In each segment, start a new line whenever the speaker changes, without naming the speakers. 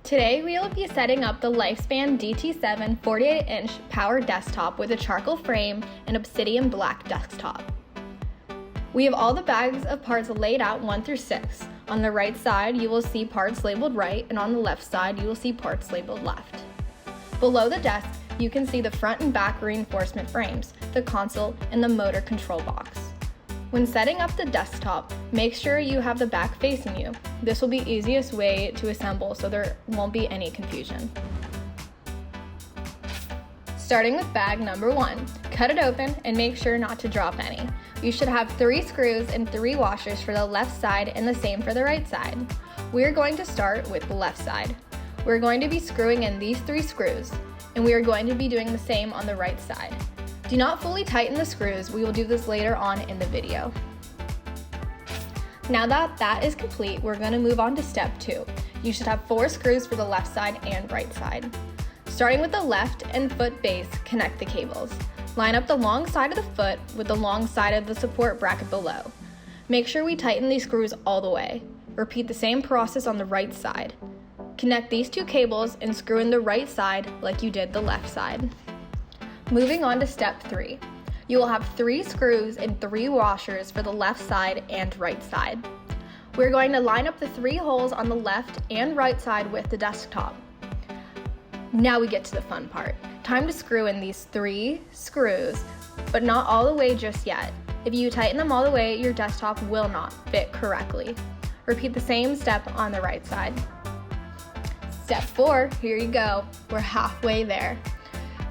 Today we will be setting up the LifeSpan DT7 48-inch Power Desktop with a charcoal frame and obsidian black desktop. We have all the bags of parts laid out 1 through 6. On the right side you will see parts labeled right, and on the left side you will see parts labeled left. Below the desk you can see the front and back reinforcement frames, the console, and the motor control box. When setting up the desktop, make sure you have the back facing you. This will be the easiest way to assemble, so there won't be any confusion. Starting with bag number 1, cut it open and make sure not to drop any. You should have 3 screws and 3 washers for the left side and the same for the right side. We're going to start with the left side. We're going to be screwing in these 3 screws, and we are going to be doing the same on the right side. Do not fully tighten the screws, we will do this later on in the video. Now that is complete, we're going to move on to step 2. You should have 4 screws for the left side and right side. Starting with the left and foot base, connect the cables. Line up the long side of the foot with the long side of the support bracket below. Make sure we tighten these screws all the way. Repeat the same process on the right side. Connect these 2 cables and screw in the right side like you did the left side. Moving on to step 3. You will have 3 screws and 3 washers for the left side and right side. We're going to line up the 3 holes on the left and right side with the desktop. Now we get to the fun part. Time to screw in these 3 screws, but not all the way just yet. If you tighten them all the way, your desktop will not fit correctly. Repeat the same step on the right side. Step 4, here you go. We're halfway there.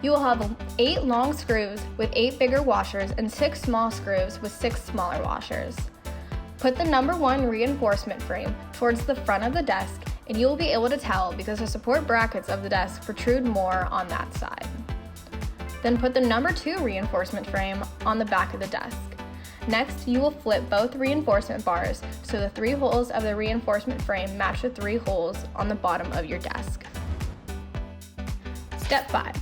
You will have 8 long screws with 8 bigger washers and 6 small screws with 6 smaller washers. Put the number 1 reinforcement frame towards the front of the desk, and you will be able to tell because the support brackets of the desk protrude more on that side. Then put the number 2 reinforcement frame on the back of the desk. Next, you will flip both reinforcement bars so the 3 holes of the reinforcement frame match the 3 holes on the bottom of your desk. Step 5.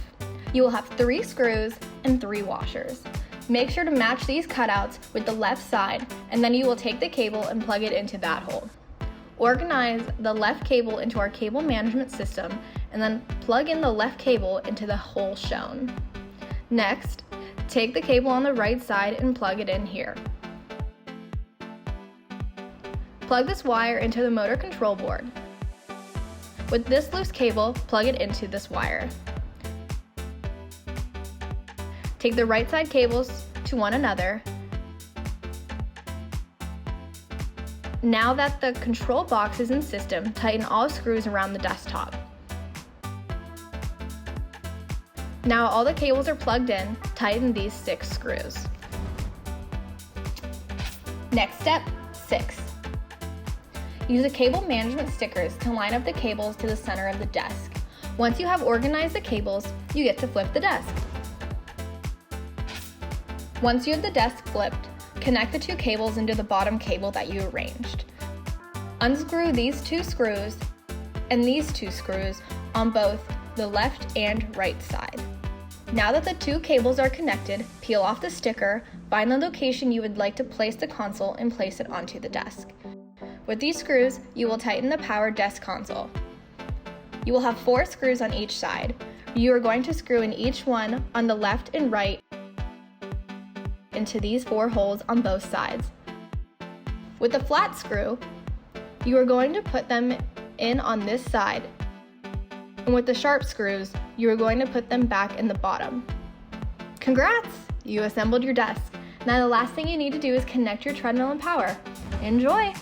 You will have 3 screws and 3 washers. Make sure to match these cutouts with the left side, and then you will take the cable and plug it into that hole. Organize the left cable into our cable management system, and then plug in the left cable into the hole shown. Next, take the cable on the right side and plug it in here. Plug this wire into the motor control board. With this loose cable, plug it into this wire. Take the right side cables to one another. Now that the control box is in system, tighten all screws around the desktop. Now all the cables are plugged in, tighten these 6 screws. Next step, 6. Use the cable management stickers to line up the cables to the center of the desk. Once you have organized the cables, you get to flip the desk. Once you have the desk flipped, connect the 2 cables into the bottom cable that you arranged. Unscrew these 2 screws and these 2 screws on both the left and right side. Now that the 2 cables are connected, peel off the sticker, find the location you would like to place the console, and place it onto the desk. With these screws, you will tighten the power desk console. You will have 4 screws on each side. You are going to screw in each one on the left and right into these 4 holes on both sides. With the flat screw, you are going to put them in on this side, and with the sharp screws, you are going to put them back in the bottom. Congrats! You assembled your desk. Now the last thing you need to do is connect your treadmill and power. Enjoy!